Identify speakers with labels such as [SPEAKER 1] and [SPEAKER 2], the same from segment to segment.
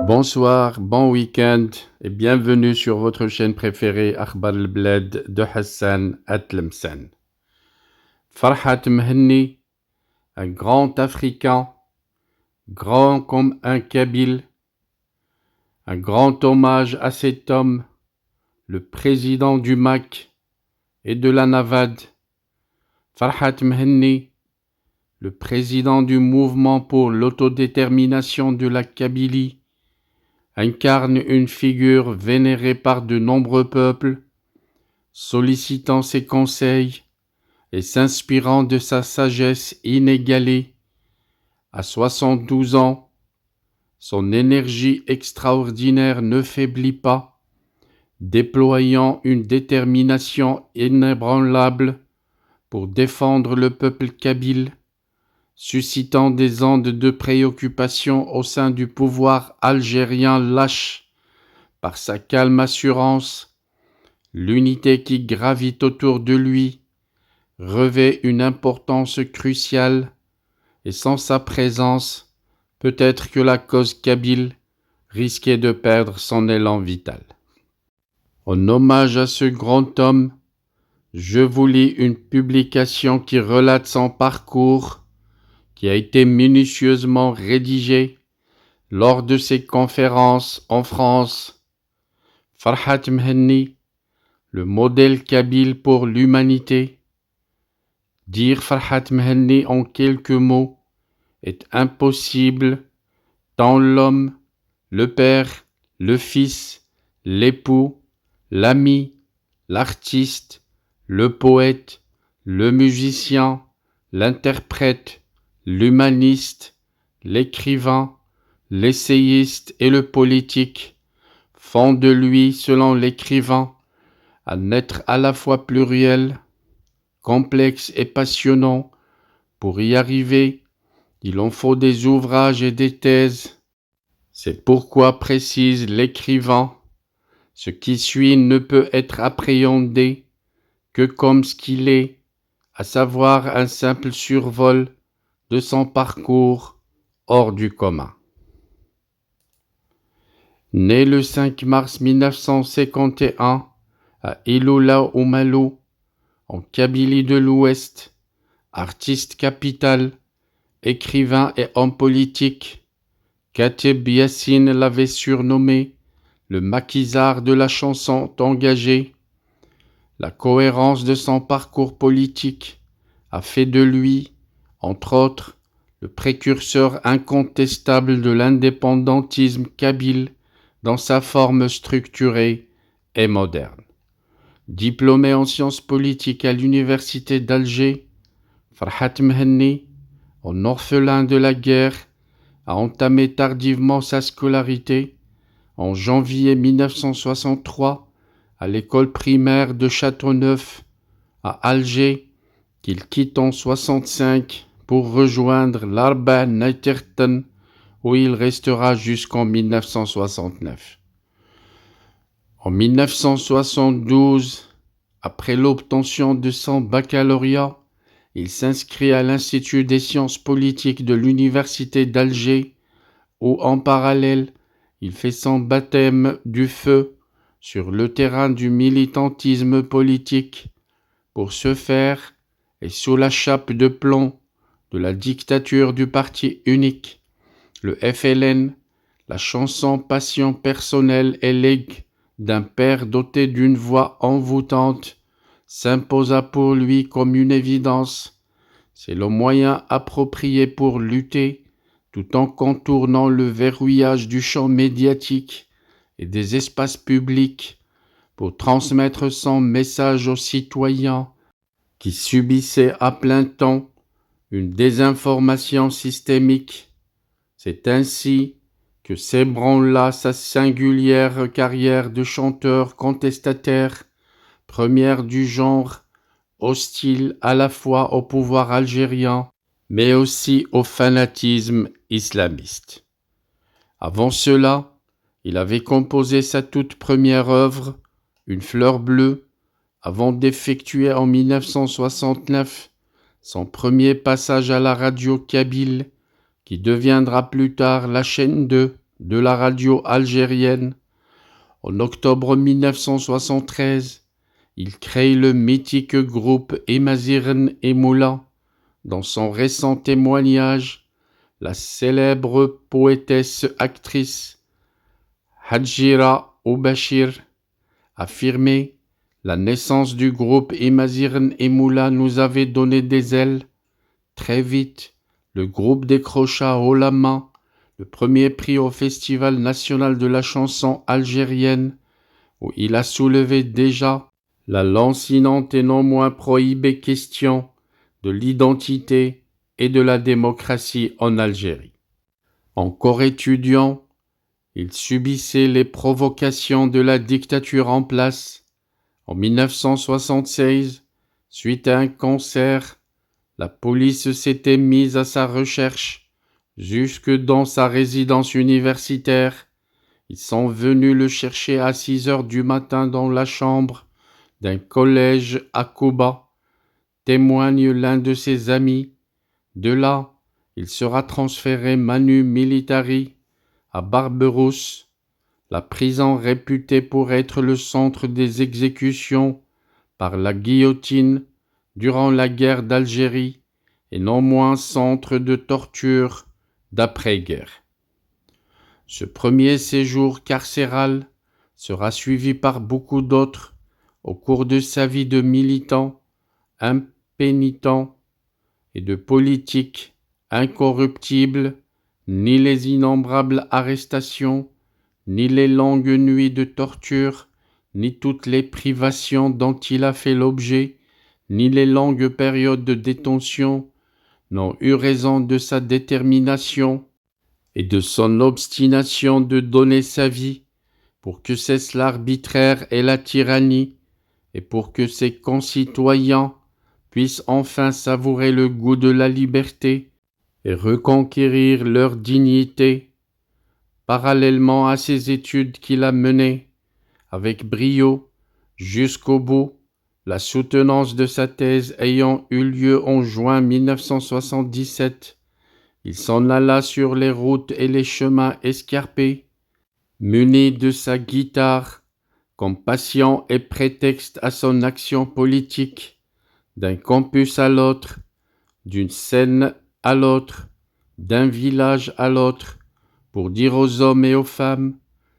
[SPEAKER 1] Bonsoir, bon week-end et bienvenue sur votre chaîne préférée Akhbar al-Bled de Hassan Atlemsen. Farhat Mhenni, un grand Africain, grand comme un Kabyle, un grand hommage à cet homme, le président du MAC et de la NAVAD. Farhat Mhenni, le président du mouvement pour l'autodétermination de la Kabylie, incarne une figure vénérée par de nombreux peuples, sollicitant ses conseils et s'inspirant de sa sagesse inégalée. À 72 ans, son énergie extraordinaire ne faiblit pas, déployant une détermination inébranlable pour défendre le peuple kabyle, suscitant des ondes de préoccupation au sein du pouvoir algérien lâche. Par sa calme assurance, l'unité qui gravite autour de lui revêt une importance cruciale et sans sa présence, peut-être que la cause kabyle risquait de perdre son élan vital. En hommage à ce grand homme, je vous lis une publication qui relate son parcours, qui a été minutieusement rédigée lors de ses conférences en France. Farhat Mhenni, le modèle kabyle pour l'humanité. Dire Farhat Mhenni en quelques mots est impossible, tant l'homme, le père, le fils, l'époux, l'ami, l'artiste, le poète, le musicien, l'interprète, l'humaniste, l'écrivain, l'essayiste et le politique font de lui, selon l'écrivain, un être à la fois pluriel, complexe et passionnant. Pour y arriver, il en faut des ouvrages et des thèses. C'est pourquoi, précise l'écrivain, ce qui suit ne peut être appréhendé que comme ce qu'il est, à savoir un simple survol de son parcours hors du commun. Né le 5 mars 1951 à Iloula Oumalou, en Kabylie de l'Ouest, artiste capital, écrivain et homme politique, Kateb Yassine l'avait surnommé le maquisard de la chanson engagée. La cohérence de son parcours politique a fait de lui, entre autres, le précurseur incontestable de l'indépendantisme kabyle dans sa forme structurée et moderne. Diplômé en sciences politiques à l'université d'Alger, Farhat Mhenni, en orphelin de la guerre, a entamé tardivement sa scolarité en janvier 1963 à l'école primaire de Châteauneuf à Alger, qu'il quitte en 1965 pour rejoindre l'Arba Naiterten, où il restera jusqu'en 1969. En 1972, après l'obtention de son baccalauréat, il s'inscrit à l'Institut des sciences politiques de l'Université d'Alger, où en parallèle, il fait son baptême du feu sur le terrain du militantisme politique. Pour ce faire, et sous la chape de plomb de la dictature du parti unique, le FLN, la chanson Passion personnelle et legs d'un père doté d'une voix envoûtante s'imposa pour lui comme une évidence. C'est le moyen approprié pour lutter, tout en contournant le verrouillage du champ médiatique et des espaces publics, pour transmettre son message aux citoyens qui subissaient à plein temps une désinformation systémique. C'est ainsi que s'ébranla sa singulière carrière de chanteur contestataire, première du genre, hostile à la fois au pouvoir algérien, mais aussi au fanatisme islamiste. Avant cela, il avait composé sa toute première œuvre, Une fleur bleue, avant d'effectuer en 1969 son premier passage à la radio kabyle, qui deviendra plus tard la chaîne 2, de la radio algérienne. En octobre 1973, il crée le mythique groupe Emazighen et Moula. Dans son récent témoignage, la célèbre poétesse-actrice Hadjira Oubachir affirmait: la naissance du groupe Emazighen et Moula nous avait donné des ailes. Très vite, le groupe décrocha haut la main le premier prix au Festival national de la chanson algérienne, où il a soulevé déjà la lancinante et non moins prohibée question de l'identité et de la démocratie en Algérie. Encore étudiant, il subissait les provocations de la dictature en place. En 1976, suite à un concert, la police s'était mise à sa recherche jusque dans sa résidence universitaire. Ils sont venus le chercher à 6 heures du matin dans la chambre d'un collège à Koba, témoigne l'un de ses amis. De là, il sera transféré manu militari à Barberousse, la prison réputée pour être le centre des exécutions par la guillotine durant la guerre d'Algérie et non moins centre de torture d'après-guerre. Ce premier séjour carcéral sera suivi par beaucoup d'autres au cours de sa vie de militant, impénitent et de politique incorruptible. Ni les innombrables arrestations, ni les longues nuits de torture, ni toutes les privations dont il a fait l'objet, ni les longues périodes de détention n'ont eu raison de sa détermination et de son obstination de donner sa vie pour que cesse l'arbitraire et la tyrannie, et pour que ses concitoyens puissent enfin savourer le goût de la liberté et reconquérir leur dignité. Parallèlement à ces études qu'il a menées avec brio jusqu'au bout, la soutenance de sa thèse ayant eu lieu en juin 1977, il s'en alla sur les routes et les chemins escarpés, muni de sa guitare, comme patient et prétexte à son action politique, d'un campus à l'autre, d'une scène à l'autre, d'un village à l'autre, pour dire aux hommes et aux femmes: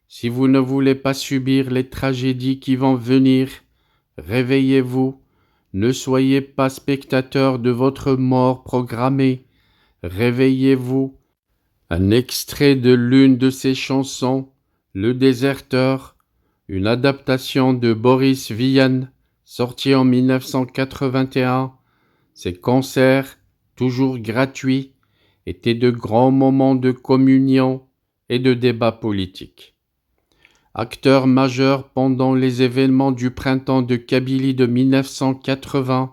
[SPEAKER 1] si vous ne voulez pas subir les tragédies qui vont venir, réveillez-vous, ne soyez pas spectateurs de votre mort programmée, réveillez-vous. Un extrait de l'une de ses chansons, Le Déserteur, une adaptation de Boris Vian, sortie en 1981. Ces concerts, toujours gratuits, étaient de grands moments de communion et de débat politique. Acteur majeur pendant les événements du printemps de Kabylie de 1980,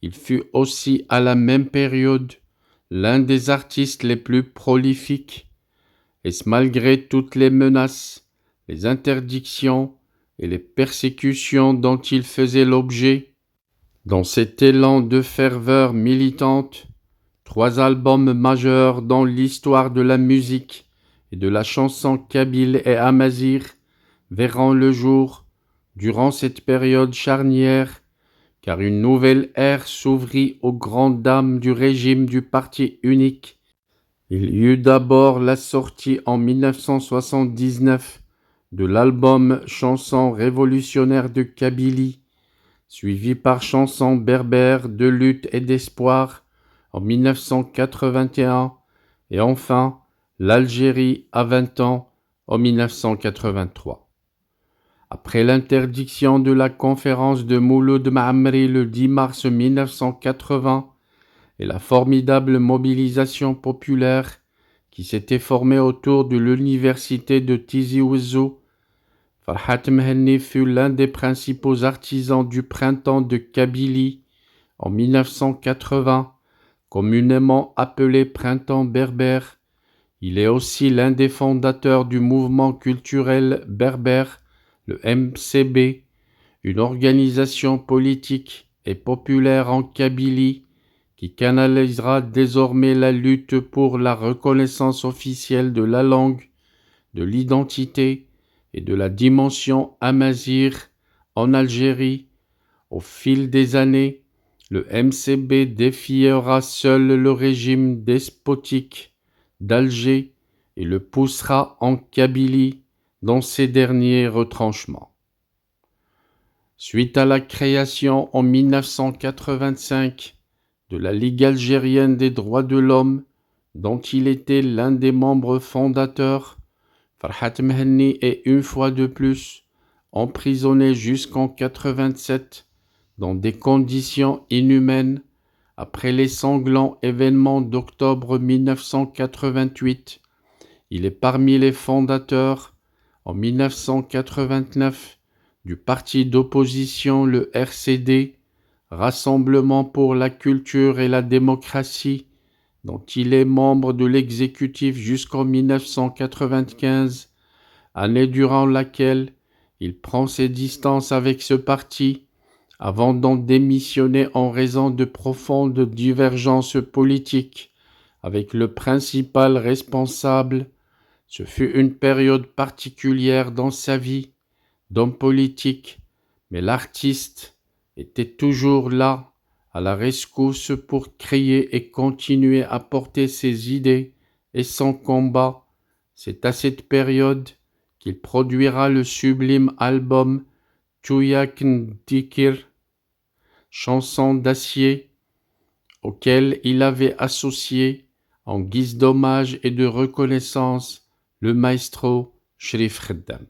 [SPEAKER 1] il fut aussi à la même période l'un des artistes les plus prolifiques, et ce malgré toutes les menaces, les interdictions et les persécutions dont il faisait l'objet. Dans cet élan de ferveur militante, 3 albums majeurs dans l'histoire de la musique et de la chanson kabyle et amazigh verront le jour durant cette période charnière, car une nouvelle ère s'ouvrit aux grandes dames du régime du parti unique. Il y eut d'abord la sortie en 1979 de l'album Chansons révolutionnaires de Kabylie, suivi par Chansons berbères de lutte et d'espoir en 1981, et enfin L'Algérie à 20 ans en 1983. Après l'interdiction de la conférence de Mouloud Maamri le 10 mars 1980 et la formidable mobilisation populaire qui s'était formée autour de l'université de Tizi Ouzou, Farhat Mhenni fut l'un des principaux artisans du printemps de Kabylie en 1980, communément appelé printemps berbère. Il est aussi l'un des fondateurs du mouvement culturel berbère, le MCB, une organisation politique et populaire en Kabylie qui canalisera désormais la lutte pour la reconnaissance officielle de la langue de l'identité et de la dimension amazigh en Algérie. Au fil des années, le MCB défiera seul le régime despotique d'Alger et le poussera en Kabylie dans ses derniers retranchements. Suite à la création en 1985 de la Ligue algérienne des droits de l'homme, dont il était l'un des membres fondateurs, Farhat Mehenni est une fois de plus emprisonné jusqu'en 1987 dans des conditions inhumaines après les sanglants événements d'octobre 1988. Il est parmi les fondateurs, en 1989, du parti d'opposition le RCD, Rassemblement pour la culture et la démocratie, dont il est membre de l'exécutif jusqu'en 1995, année durant laquelle il prend ses distances avec ce parti avant d'en démissionner en raison de profondes divergences politiques avec le principal responsable. Ce fut une période particulière dans sa vie d'homme politique, mais l'artiste était toujours là, à la rescousse pour créer et continuer à porter ses idées et son combat. C'est à cette période qu'il produira le sublime album Tuyak Ndikir, chanson d'acier, auquel il avait associé, en guise d'hommage et de reconnaissance, le maestro Cherif Khaddam.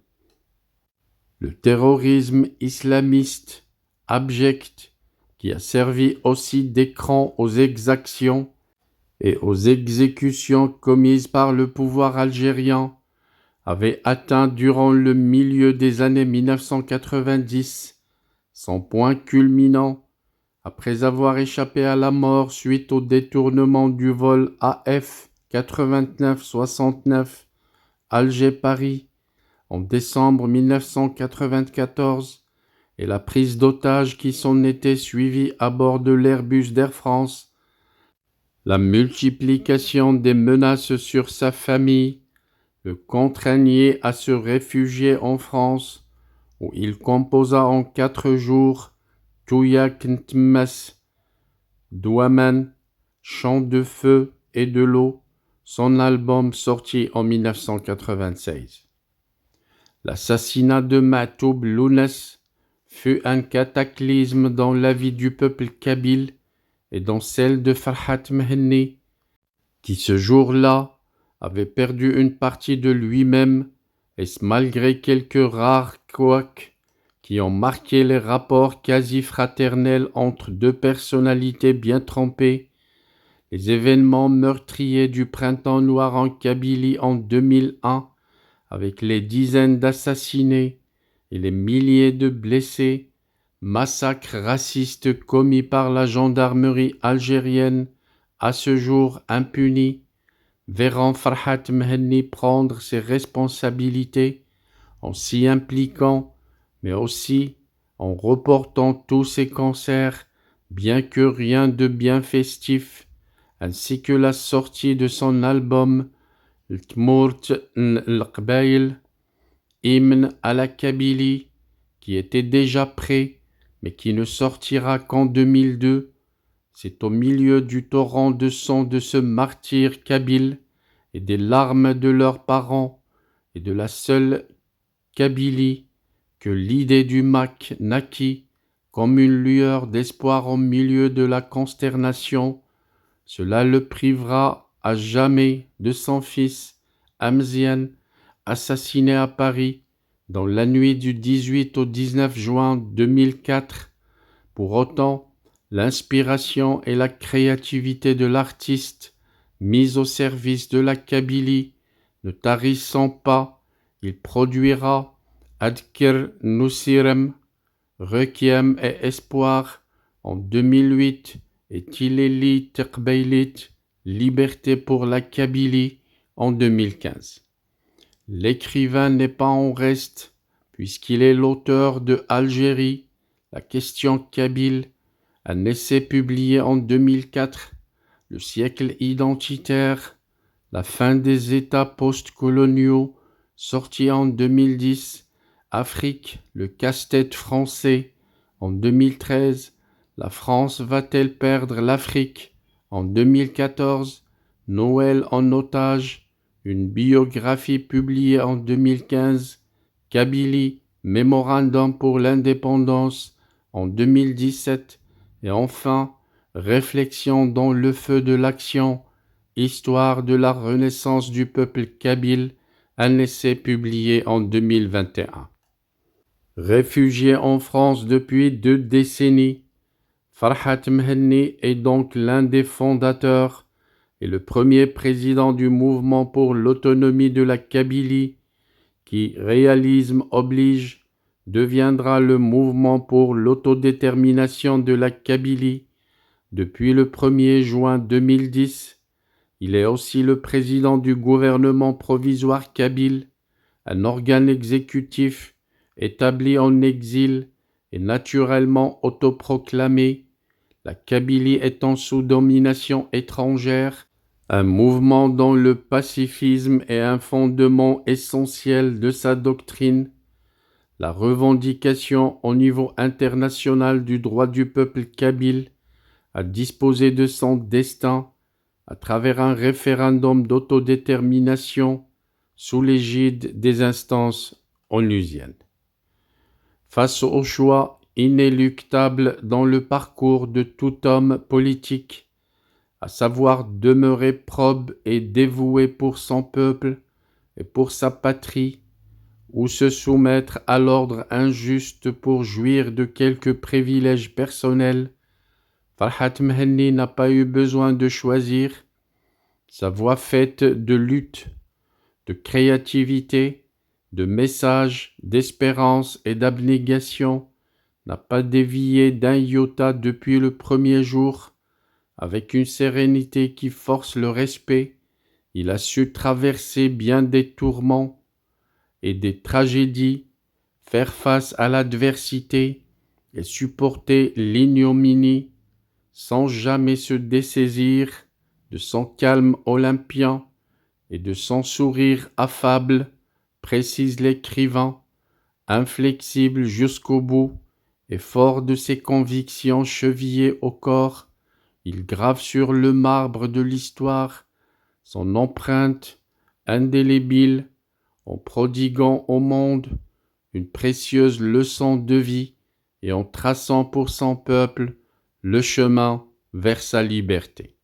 [SPEAKER 1] Le terrorisme islamiste abject, qui a servi aussi d'écran aux exactions et aux exécutions commises par le pouvoir algérien, avait atteint durant le milieu des années 1990 son point culminant après avoir échappé à la mort suite au détournement du vol AF 8969 Alger-Paris en décembre 1994 et la prise d'otages qui s'en était suivie à bord de l'Airbus d'Air France, la multiplication des menaces sur sa famille le contraignait à se réfugier en France, où il composa en 4 jours Touyak Ntmes, Douaman, Chant de feu et de l'eau, son album sorti en 1996. L'assassinat de Matoub Lounès fut un cataclysme dans la vie du peuple kabyle et dans celle de Farhat Mehenni, qui ce jour-là avait perdu une partie de lui-même, et malgré quelques rares couacs qui ont marqué les rapports quasi fraternels entre deux personnalités bien trempées, les événements meurtriers du printemps noir en Kabylie en 2001, avec les dizaines d'assassinés et les milliers de blessés, massacres racistes commis par la gendarmerie algérienne, à ce jour impunis, verront Farhat Mehenni prendre ses responsabilités en s'y impliquant, mais aussi en reportant tous ses concerts, bien que rien de bien festif, ainsi que la sortie de son album L'Tmourt L'Qbaïl, hymne à la Kabylie, qui était déjà prêt, mais qui ne sortira qu'en 2002. C'est au milieu du torrent de sang de ce martyr kabyle et des larmes de leurs parents et de la seule Kabylie que l'idée du MAC naquit comme une lueur d'espoir au milieu de la consternation. Cela le privera à jamais de son fils Hamzian, assassiné à Paris dans la nuit du 18 au 19 juin 2004. Pour autant, l'inspiration et la créativité de l'artiste mise au service de la Kabylie ne tarissant pas, il produira Adkir Nusirem, Requiem et Espoir en 2008 et Tileli Tekbeilit, Liberté pour la Kabylie en 2015. L'écrivain n'est pas en reste, puisqu'il est l'auteur de Algérie, la question kabyle, un essai publié en 2004, Le siècle identitaire, la fin des États post-coloniaux sorti en 2010, Afrique, le casse-tête français, en 2013, La France va-t-elle perdre l'Afrique, en 2014, Noël en otage, une biographie publiée en 2015, Kabylie, mémorandum pour l'indépendance, en 2017, et enfin, Réflexion dans le feu de l'action, Histoire de la renaissance du peuple kabyle, un essai publié en 2021. Réfugié en France depuis 2 décennies, Farhat Mhenni est donc l'un des fondateurs et le premier président du mouvement pour l'autonomie de la Kabylie, qui, réalisme oblige, deviendra le mouvement pour l'autodétermination de la Kabylie depuis le 1er juin 2010. Il est aussi le président du gouvernement provisoire kabyle, un organe exécutif établi en exil et naturellement autoproclamé, la Kabylie étant sous domination étrangère, un mouvement dont le pacifisme est un fondement essentiel de sa doctrine, la revendication au niveau international du droit du peuple kabyle à disposer de son destin à travers un référendum d'autodétermination sous l'égide des instances onusiennes. Face au choix inéluctable dans le parcours de tout homme politique, à savoir demeurer probe et dévoué pour son peuple et pour sa patrie, ou se soumettre à l'ordre injuste pour jouir de quelques privilèges personnels, Farhat Mhenni n'a pas eu besoin de choisir. Sa voix faite de lutte, de créativité, de messages, d'espérance et d'abnégation n'a pas dévié d'un iota depuis le premier jour. Avec une sérénité qui force le respect, il a su traverser bien des tourments et des tragédies, faire face à l'adversité et supporter l'ignominie sans jamais se dessaisir de son calme olympien et de son sourire affable, précise l'écrivain, inflexible jusqu'au bout et fort de ses convictions chevillées au corps, il grave sur le marbre de l'histoire son empreinte indélébile en prodiguant au monde une précieuse leçon de vie et en traçant pour son peuple le chemin vers sa liberté.